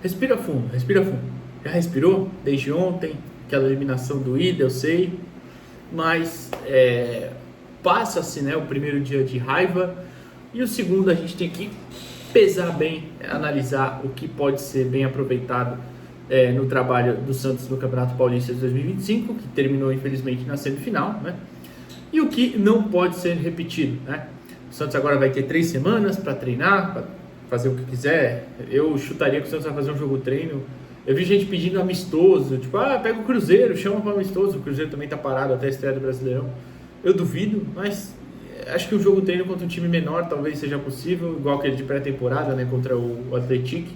respira fundo, respira fundo. Já respirou desde ontem, aquela eliminação doída, eu sei, mas passa-se, né, o primeiro dia de raiva, e o segundo a gente tem que pesar bem, analisar o que pode ser bem aproveitado no trabalho do Santos no Campeonato Paulista de 2025, que terminou infelizmente na semifinal, né? E o que não pode ser repetido, né? O Santos agora vai ter 3 semanas para treinar, para fazer o que quiser. Eu chutaria que o Santos vai fazer um jogo treino. Eu vi gente pedindo amistoso, tipo, pega o Cruzeiro, chama para amistoso. O Cruzeiro também tá parado até a estreia do Brasileirão. Eu duvido, mas acho que o jogo treino contra um time menor talvez seja possível, igual aquele de pré-temporada, né, contra o Atlético.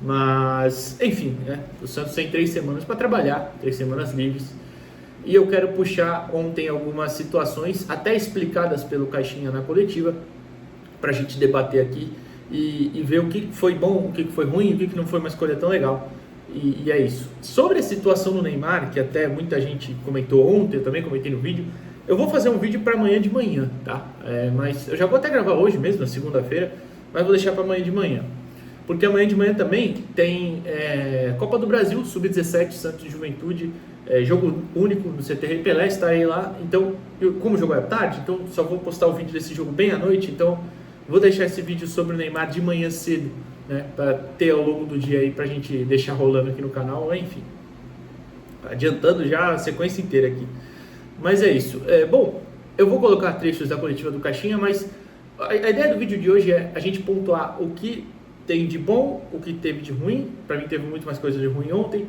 Mas, enfim, né, o Santos tem 3 semanas para trabalhar, 3 semanas livres. E eu quero puxar ontem algumas situações, até explicadas pelo Caixinha na coletiva, para a gente debater aqui e ver o que foi bom, o que foi ruim, o que não foi uma escolha tão legal. E é isso. Sobre a situação do Neymar, que até muita gente comentou ontem, eu também comentei no vídeo, eu vou fazer um vídeo para amanhã de manhã, tá? Mas eu já vou até gravar hoje mesmo, na segunda-feira, mas vou deixar para amanhã de manhã. Porque amanhã de manhã também tem Copa do Brasil, Sub-17, Santos de Juventude, jogo único no CT Pelé, estarei lá. Então, como o jogo é à tarde, então só vou postar o vídeo desse jogo bem à noite, então vou deixar esse vídeo sobre o Neymar de manhã cedo, né, para ter ao longo do dia aí, pra gente deixar rolando aqui no canal, enfim. Adiantando já a sequência inteira aqui. Mas é isso. Bom, eu vou colocar trechos da coletiva do Caixinha, mas a ideia do vídeo de hoje é a gente pontuar o que tem de bom, o que teve de ruim. Para mim teve muito mais coisa de ruim ontem,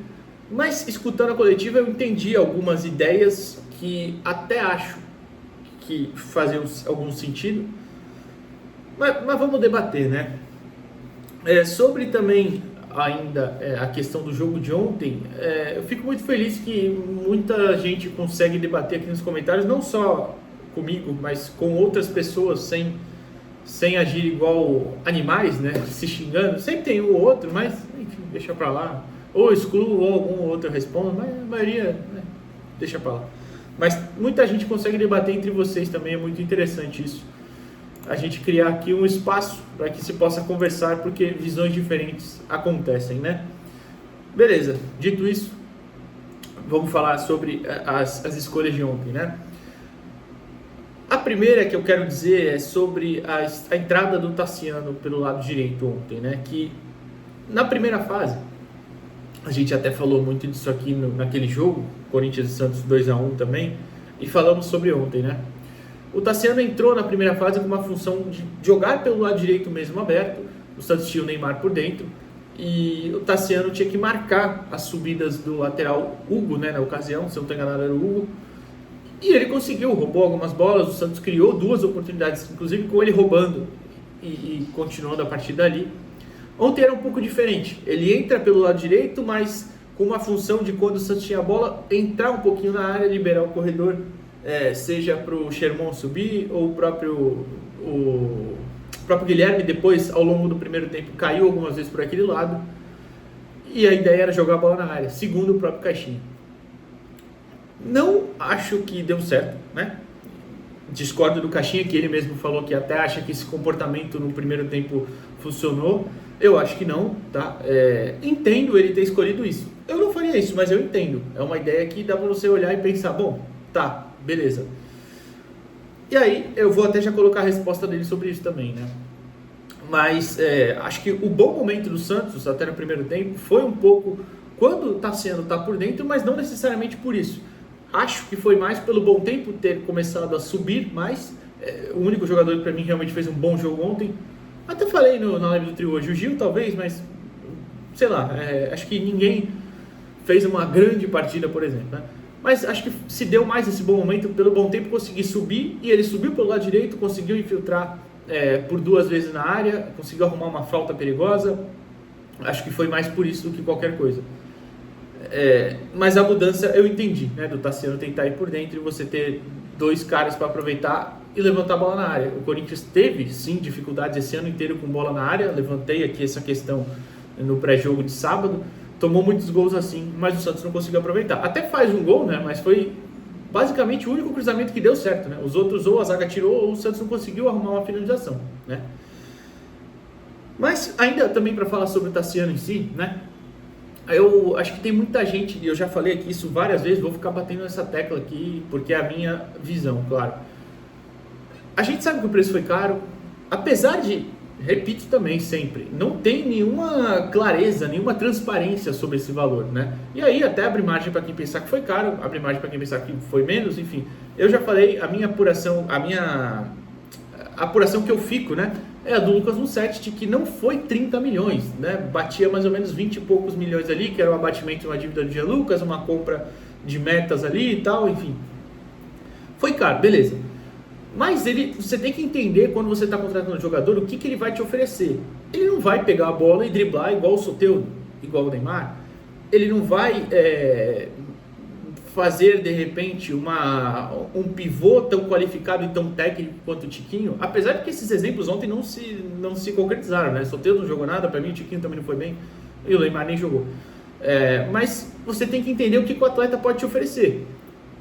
mas escutando a coletiva eu entendi algumas ideias que até acho que faziam algum sentido, mas vamos debater, né? Sobre também ainda a questão do jogo de ontem, eu fico muito feliz que muita gente consegue debater aqui nos comentários, não só comigo, mas com outras pessoas, sem agir igual animais, né, se xingando. Sempre tem um ou outro, mas enfim, deixa pra lá. Ou excluo, ou algum outro responde, mas a maioria, né, deixa pra lá. Mas muita gente consegue debater entre vocês também, é muito interessante isso. A gente criar aqui um espaço para que se possa conversar, porque visões diferentes acontecem, né? Beleza, dito isso, vamos falar sobre as escolhas de ontem, né? A primeira que eu quero dizer é sobre a entrada do Tassiano pelo lado direito ontem, né? Que na primeira fase, a gente até falou muito disso aqui naquele jogo, Corinthians e Santos 2-1 também, e falamos sobre ontem, né? O Tassiano entrou na primeira fase com uma função de jogar pelo lado direito mesmo aberto. O Santos tinha o Neymar por dentro e o Tassiano tinha que marcar as subidas do lateral Hugo, né, na ocasião, se eu não estou enganado era o Hugo. E ele conseguiu, roubou algumas bolas, o Santos criou 2 oportunidades, inclusive com ele roubando e continuando a partir dali. Ontem era um pouco diferente, ele entra pelo lado direito, mas com uma função de quando o Santos tinha a bola, entrar um pouquinho na área, liberar o corredor, seja para o Sherman subir ou o próprio Guilherme depois, ao longo do primeiro tempo, caiu algumas vezes por aquele lado, e a ideia era jogar a bola na área, segundo o próprio Caixinha. Não acho que deu certo, né? Discordo do Caixinha, que ele mesmo falou que até acha que esse comportamento no primeiro tempo funcionou. Eu acho que não, tá? Entendo ele ter escolhido isso. Eu não faria isso, mas eu entendo. É uma ideia que dá pra você olhar e pensar, bom, tá, beleza. E aí, eu vou até já colocar a resposta dele sobre isso também, né? Mas acho que o bom momento do Santos, até no primeiro tempo, foi um pouco quando o Tassiano tá por dentro, mas não necessariamente por isso. Acho que foi mais pelo bom tempo ter começado a subir mais. O único jogador que para mim realmente fez um bom jogo ontem, até falei na live do trio hoje, o Gil talvez, mas sei lá, acho que ninguém fez uma grande partida, por exemplo, né? Mas acho que se deu mais esse bom momento, pelo bom tempo conseguir subir, e ele subiu pelo lado direito, conseguiu infiltrar por 2 vezes na área, conseguiu arrumar uma falta perigosa. Acho que foi mais por isso do que qualquer coisa. Mas a mudança eu entendi, né, do Tassiano tentar ir por dentro e você ter 2 caras para aproveitar e levantar a bola na área. O Corinthians teve sim dificuldades esse ano inteiro com bola na área, levantei aqui essa questão no pré-jogo de sábado, tomou muitos gols assim, mas o Santos não conseguiu aproveitar. Até faz um gol, né, mas foi basicamente o único cruzamento que deu certo, né? Os outros ou a zaga tirou ou o Santos não conseguiu arrumar uma finalização, né? Mas ainda também para falar sobre o Tassiano em si, né? Eu acho que tem muita gente, eu já falei aqui isso várias vezes, vou ficar batendo nessa tecla aqui, porque é a minha visão, claro. A gente sabe que o preço foi caro, apesar de, repito também sempre, não tem nenhuma clareza, nenhuma transparência sobre esse valor, né? E aí até abre margem para quem pensar que foi caro, abre margem para quem pensar que foi menos, enfim. Eu já falei, a apuração que eu fico, né, é a do Lucas Musetti, que não foi 30 milhões, né? Batia mais ou menos 20 e poucos milhões ali, que era o abatimento de uma dívida do Jean Lucas, uma compra de metas ali e tal, enfim. Foi caro, beleza. Mas você tem que entender quando você está contratando um jogador, o que ele vai te oferecer. Ele não vai pegar a bola e driblar igual o Soteldo, igual o Neymar. Ele não vai fazer de repente um pivô tão qualificado e tão técnico quanto o Tiquinho, apesar de que esses exemplos ontem não se concretizaram, né? Soteldo não jogou nada, para mim o Tiquinho também não foi bem, e o Neymar nem jogou. Mas você tem que entender o que o atleta pode te oferecer.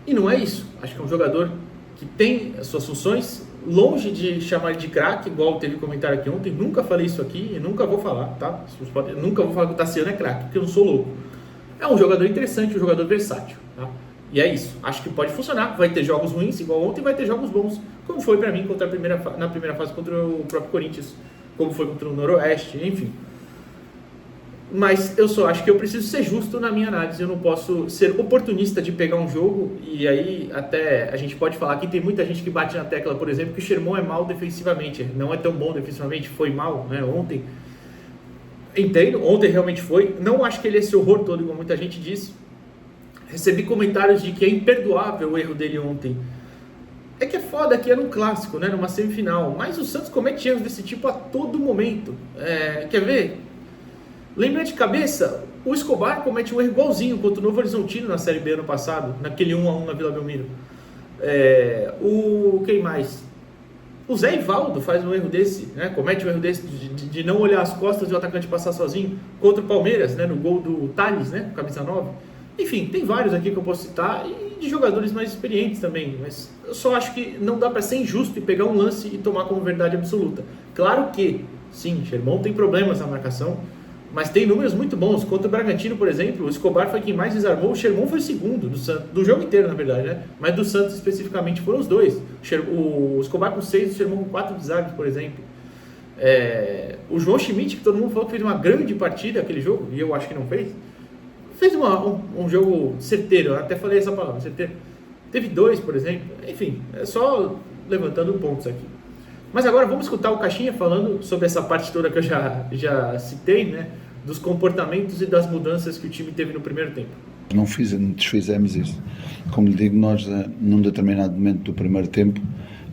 E não é isso. Acho que é um jogador que tem as suas funções, longe de chamar de craque, igual teve comentário aqui ontem. Nunca falei isso aqui e nunca vou falar, tá? Nunca vou falar que o Tassiano é craque, porque eu não sou louco. É um jogador interessante, um jogador versátil, tá? E é isso. Acho que pode funcionar. Vai ter jogos ruins, igual ontem, vai ter jogos bons, como foi para mim na primeira fase contra o próprio Corinthians, como foi contra o Noroeste, enfim. Mas eu só acho que eu preciso ser justo na minha análise. Eu não posso ser oportunista de pegar um jogo. E aí até a gente pode falar que tem muita gente que bate na tecla, por exemplo, que o Sherman é mal defensivamente. Não é tão bom defensivamente, foi mal, né, ontem. Entendo, ontem realmente foi. Não acho que ele é esse horror todo, como muita gente disse. Recebi comentários de que é imperdoável o erro dele ontem. É que é foda que era um clássico, né, numa semifinal. Mas o Santos comete erros desse tipo a todo momento. Quer ver? Lembra de cabeça, o Escobar comete um erro igualzinho contra o Novo Horizontino na Série B ano passado, naquele 1-1 na Vila Belmiro. Quem mais? O Zé Ivaldo faz um erro desse, né? Comete um erro desse de não olhar as costas e o atacante passar sozinho contra o Palmeiras, né? No gol do Thales, né? Camisa 9. Enfim, tem vários aqui que eu posso citar e de jogadores mais experientes também, mas eu só acho que não dá para ser injusto e pegar um lance e tomar como verdade absoluta. Claro que, sim, Sherman tem problemas na marcação, mas tem números muito bons. Contra o Bragantino, por exemplo, o Escobar foi quem mais desarmou, o Sherman foi o segundo, do jogo inteiro, na verdade, né? Mas do Santos especificamente foram os dois. O Escobar com 6, o Sherman com 4 desarmes, por exemplo. O João Schmidt, que todo mundo falou que fez uma grande partida aquele jogo, e eu acho que não fez um jogo certeiro, eu até falei essa palavra, certeiro. Teve 2, por exemplo. Enfim, é só levantando pontos aqui. Mas agora vamos escutar o Caixinha falando sobre essa parte toda que eu já citei, né? Dos comportamentos e das mudanças que o time teve no primeiro tempo. Não desfizemos isso. Como lhe digo, nós, num determinado momento do primeiro tempo,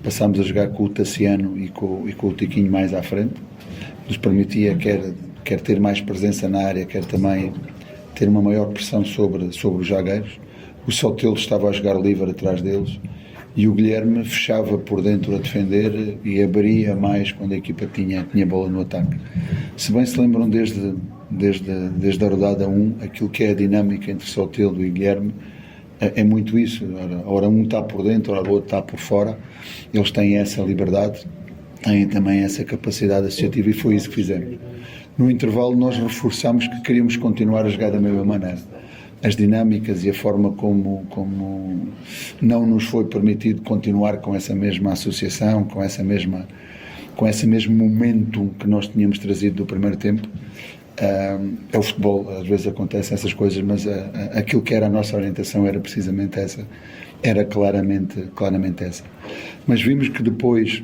passámos a jogar com o Tassiano e com o Tiquinho mais à frente. Nos permitia quer ter mais presença na área, quer também ter uma maior pressão sobre os zagueiros. O Soteldo estava a jogar livre atrás deles e o Guilherme fechava por dentro a defender e abria mais quando a equipa tinha bola no ataque. Se bem se lembram desde a rodada 1, aquilo que é a dinâmica entre Soteldo e Guilherme é muito isso. Ora um está por dentro, ora o outro está por fora. Eles têm essa liberdade, têm também essa capacidade associativa e foi isso que fizemos. No intervalo nós reforçámos que queríamos continuar a jogar da mesma maneira. As dinâmicas e a forma como não nos foi permitido continuar com essa mesma associação, com esse mesmo momento que nós tínhamos trazido do primeiro tempo. É o futebol, às vezes acontecem essas coisas, mas aquilo que era a nossa orientação era precisamente essa, era claramente essa. Mas vimos que depois,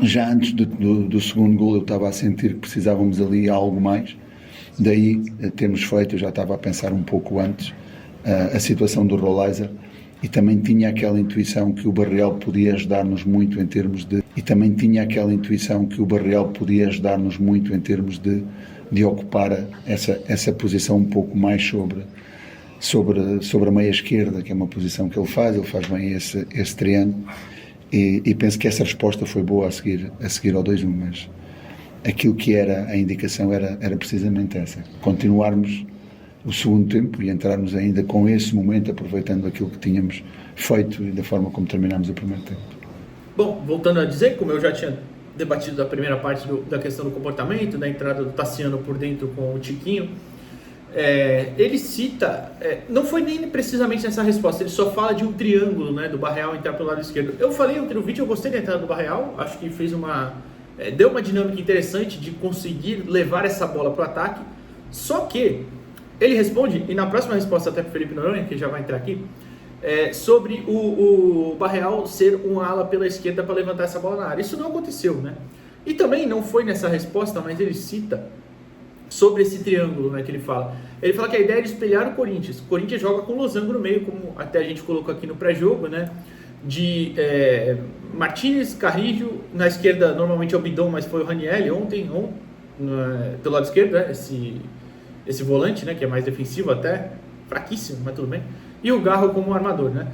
já antes do segundo golo, eu estava a sentir que precisávamos ali algo mais. Daí termos feito, eu já estava a pensar um pouco antes, a situação do Rolaiser, e também tinha aquela intuição que o Barreal podia ajudar-nos muito em termos de ocupar essa posição um pouco mais sobre a meia esquerda, que é uma posição que ele faz bem esse triângulo, e penso que essa resposta foi boa a seguir ao 2-1, mas aquilo que era a indicação era precisamente essa, continuarmos o segundo tempo e entrarmos ainda com esse momento, aproveitando aquilo que tínhamos feito e da forma como terminámos o primeiro tempo. Bom, voltando a dizer, como eu já tinha debatido da primeira parte da questão do comportamento, da entrada do Tassiano por dentro com o Tiquinho. Ele cita, não foi nem precisamente nessa resposta, ele só fala de um triângulo, né, do Barreal entrar pelo lado esquerdo. Eu falei ontem no vídeo, eu gostei da entrada do Barreal, acho que deu uma dinâmica interessante de conseguir levar essa bola para o ataque, só que ele responde, e na próxima resposta até para o Felipe Noronha, que já vai entrar aqui, sobre o Barreal ser um ala pela esquerda para levantar essa bola na área. Isso não aconteceu, né? E também não foi nessa resposta, mas ele cita sobre esse triângulo, né, que ele fala. Ele fala que a ideia é de espelhar o Corinthians. O Corinthians joga com losango no meio, como até a gente colocou aqui no pré-jogo, né? De Martínez, Carrillo, na esquerda normalmente é o Bidon, mas foi o Ranieri ontem pelo lado esquerdo, né? Esse volante, né, que é mais defensivo até, fraquíssimo, mas tudo bem. E o Garro como armador, né?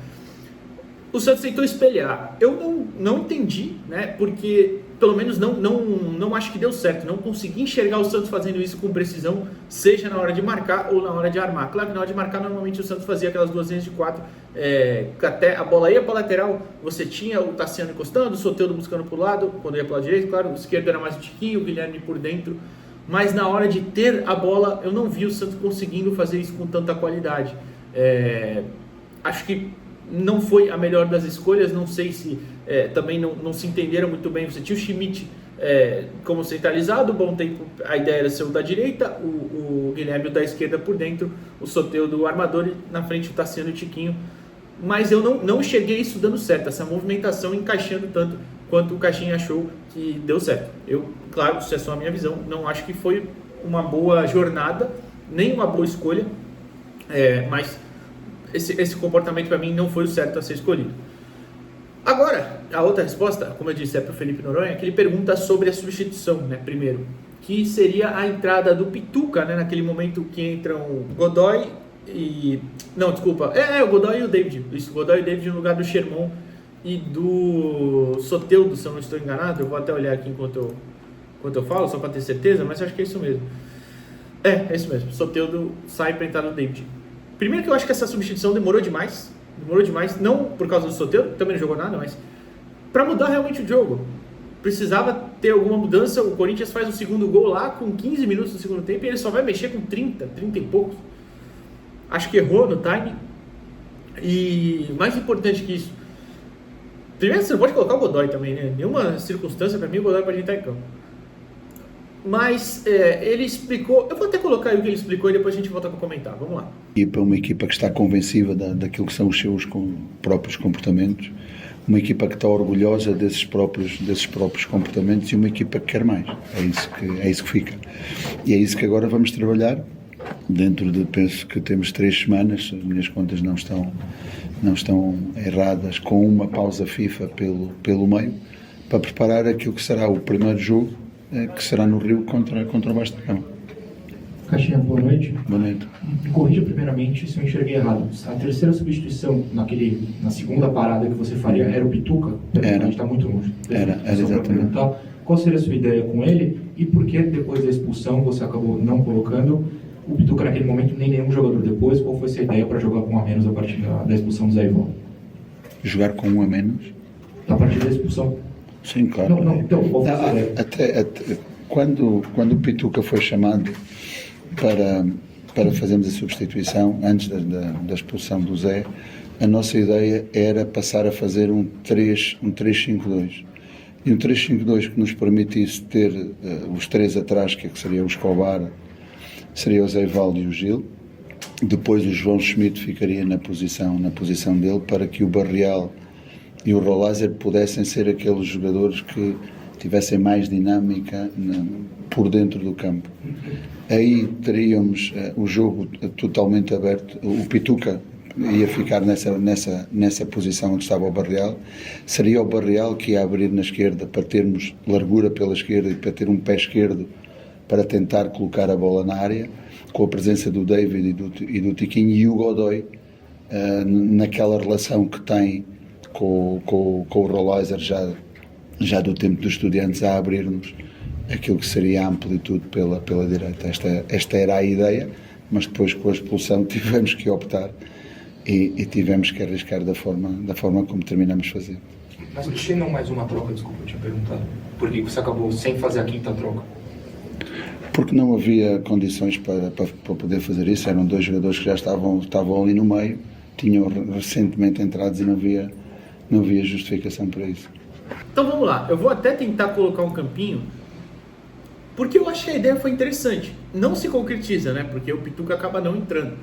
O Santos tentou espelhar. Eu não entendi, né? Porque pelo menos não acho que deu certo. Não consegui enxergar o Santos fazendo isso com precisão, seja na hora de marcar ou na hora de armar. Claro que na hora de marcar, normalmente o Santos fazia aquelas 2 linhas de 4, que até a bola ia para a lateral, você tinha o Tassiano encostando, o Soteldo buscando para o lado, quando ia para o lado direito, claro, o esquerdo era mais o Tiquinho, o Guilherme por dentro. Mas na hora de ter a bola, eu não vi o Santos conseguindo fazer isso com tanta qualidade. Acho que não foi a melhor das escolhas, não sei se também não se entenderam muito bem. Você tinha o Schmidt como centralizado, bom tempo, a ideia era ser o da direita, o Guilherme da esquerda por dentro, o Soteldo do armador e na frente o Tassiano e o Tiquinho. Mas eu não enxerguei isso dando certo, essa movimentação encaixando tanto quanto o Caixinha achou que deu certo. Claro, isso é só a minha visão, não acho que foi uma boa jornada, nem uma boa escolha, mas esse comportamento para mim não foi o certo a ser escolhido. Agora, a outra resposta, como eu disse, é para o Felipe Noronha, que ele pergunta sobre a substituição, né, primeiro, que seria a entrada do Pituca, né, naquele momento que entram o Godoy e... Não, desculpa, o Godoy e o David, isso, o Godoy e o David no lugar do Sherman e do Soteldo, se eu não estou enganado. Eu vou até olhar aqui enquanto eu falo, só para ter certeza, mas eu acho que é isso mesmo. É isso mesmo, Soteldo sai para entrar no David. Primeiro que eu acho que essa substituição demorou demais, não por causa do Soteldo, que também não jogou nada, mas para mudar realmente o jogo. Precisava ter alguma mudança. O Corinthians faz o segundo gol lá com 15 minutos do segundo tempo e ele só vai mexer com 30 e poucos. Acho que errou no time. E mais importante que isso, primeiro você não pode colocar o Godoy também, né? Nenhuma circunstância para mim o Godoy pode entrar em campo. Mas ele explicou, eu vou até colocar aí o que ele explicou e depois a gente volta para comentar, vamos lá. Uma equipa que está convencida daquilo que são os seus próprios comportamentos, uma equipa que está orgulhosa desses próprios comportamentos e uma equipa que quer mais. É isso que fica. E é isso que agora vamos trabalhar dentro de, penso que temos 3 semanas, se as minhas contas não estão erradas, com uma pausa FIFA pelo meio, para preparar aquilo que será o primeiro jogo, que será no Rio contra o Vasco da Gama. Caixinha, boa noite. Boa noite. Corrija primeiramente se eu enxerguei errado. A terceira substituição na segunda parada que você faria era o Pituca? Era. A gente está muito longe. Era exatamente. Qual seria a sua ideia com ele e por que depois da expulsão você acabou não colocando o Pituca naquele momento, nem nenhum jogador depois? Qual foi a sua ideia para jogar com um a menos a partir da expulsão do Zé Ivan? Jogar com um a menos? A partir da expulsão? Sim, claro. Não, então, qual foi a sua ideia? Até quando o Pituca foi chamado para fazermos a substituição, antes da expulsão do Zé, a nossa ideia era passar a fazer um 3-5-2. E um 3-5-2 que nos permitisse ter os 3 atrás, que seria o Escobar, seria o Zé Ivaldo e o Gil. Depois o João Schmidt ficaria na posição dele, para que o Barreal e o Rolaiser pudessem ser aqueles jogadores que tivessem mais dinâmica por dentro do campo. Aí teríamos o jogo totalmente aberto. O Pituca ia ficar nessa posição onde estava o Barreal. Seria o Barreal que ia abrir na esquerda para termos largura pela esquerda e para ter um pé esquerdo para tentar colocar a bola na área, com a presença do David e do Tiquinho, e o Godoy naquela relação que tem com o Rolaiser já do tempo dos Estudiantes, a abrir-nos aquilo que seria a amplitude pela direita. Esta era a ideia, mas depois com a expulsão tivemos que optar e tivemos que arriscar da forma como terminamos fazendo. Mas tinha não mais uma troca, desculpa, eu tinha perguntado. Por que você acabou sem fazer a quinta troca? Porque não havia condições para poder fazer isso. Eram dois jogadores que já estavam ali no meio, tinham recentemente entrados e não havia justificação para isso. Então vamos lá, eu vou até tentar colocar um campinho, porque eu acho que a ideia foi interessante. Não se concretiza, né? Porque o Pituca acaba não entrando.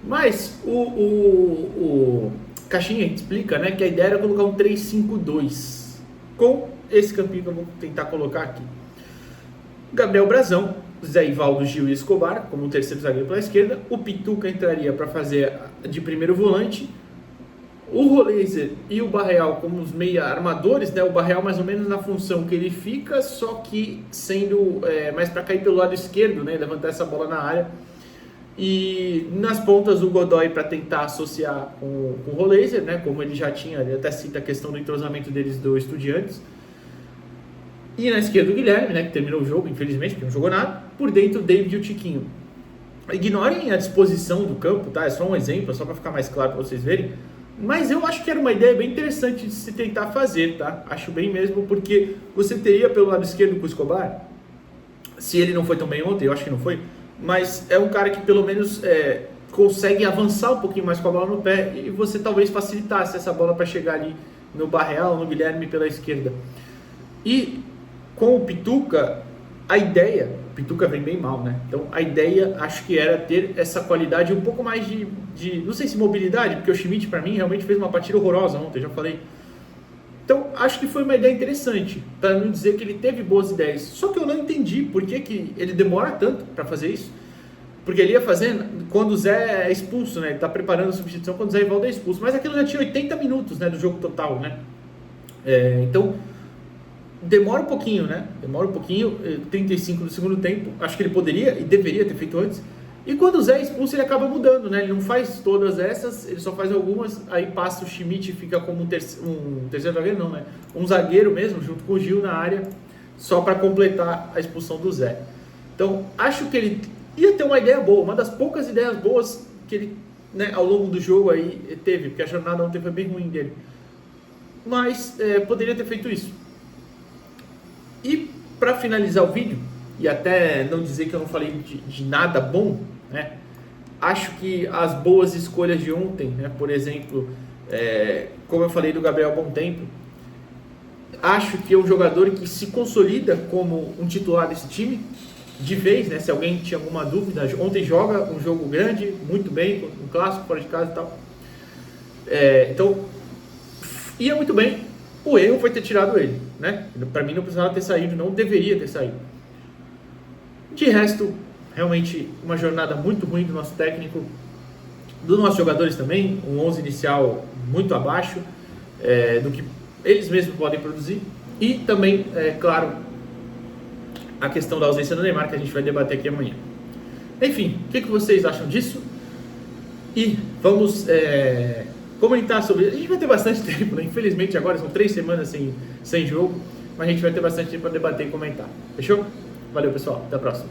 Mas o Caixinha explica, né, que a ideia era colocar um 3-5-2 com esse campinho que eu vou tentar colocar aqui. Gabriel Brazão, Zé Ivaldo, Gil e Escobar como terceiro zagueiro pela esquerda. O Pituca entraria para fazer de primeiro volante. O Roleiser e o Barreal como os meia armadores, né? O Barreal mais ou menos na função que ele fica, só que sendo mais para cair pelo lado esquerdo, né? Levantar essa bola na área. E nas pontas o Godoy para tentar associar com o Roleiser, né? Como ele já tinha, ele até cita a questão do entrosamento deles do Estudiantes. E na esquerda o Guilherme, né? Que terminou o jogo, infelizmente, porque não jogou nada. Por dentro o David e o Tiquinho. Ignorem a disposição do campo, tá? É só um exemplo, só para ficar mais claro para vocês verem. Mas eu acho que era uma ideia bem interessante de se tentar fazer, tá? Acho bem mesmo, porque você teria pelo lado esquerdo com o Escobar, se ele não foi tão bem ontem, eu acho que não foi, mas é um cara que pelo menos consegue avançar um pouquinho mais com a bola no pé e você talvez facilitasse essa bola para chegar ali no Barreal, no Guilherme pela esquerda. E com o Pituca, a ideia, o Pituca vem bem mal, né? Então a ideia acho que era ter essa qualidade um pouco mais de não sei se mobilidade, porque o Schmidt para mim realmente fez uma partida horrorosa ontem, já falei. Então acho que foi uma ideia interessante, para não dizer que ele teve boas ideias. Só que eu não entendi por que ele demora tanto para fazer isso. Porque ele ia fazendo quando o Zé é expulso, né? Ele tá preparando a substituição quando o Zé Ivaldo é expulso. Mas aquilo já tinha 80 minutos, né, do jogo total, né? Então demora um pouquinho, né? Demora um pouquinho, 35 do segundo tempo. Acho que ele poderia e deveria ter feito antes. E quando o Zé é expulso, ele acaba mudando, né? Ele não faz todas essas, ele só faz algumas. Aí passa o Schmidt e fica como um terceiro zagueiro, não, né? Um zagueiro mesmo, junto com o Gil na área, só para completar a expulsão do Zé. Então, acho que ele ia ter uma ideia boa, uma das poucas ideias boas que ele, né, ao longo do jogo aí teve, porque a jornada ontem foi bem ruim dele. Mas poderia ter feito isso. E para finalizar o vídeo, e até não dizer que eu não falei de nada bom, né? Acho que as boas escolhas de ontem, né? Por exemplo, como eu falei do Gabriel Bom Tempo, acho que é um jogador que se consolida como um titular desse time, de vez, né? Se alguém tinha alguma dúvida, ontem joga um jogo grande, muito bem, um clássico fora de casa e tal. Então, ia muito bem. O erro foi ter tirado ele, né? Para mim não precisava ter saído, não deveria ter saído. De resto, realmente uma jornada muito ruim do nosso técnico, dos nossos jogadores também, um 11 inicial muito abaixo do que eles mesmos podem produzir. E também, claro, a questão da ausência do Neymar, que a gente vai debater aqui amanhã. Enfim, o que vocês acham disso? E vamos comentar sobre isso. A gente vai ter bastante tempo, né? Infelizmente agora são 3 semanas sem jogo, mas a gente vai ter bastante tempo para debater e comentar. Fechou? Valeu, pessoal. Até a próxima.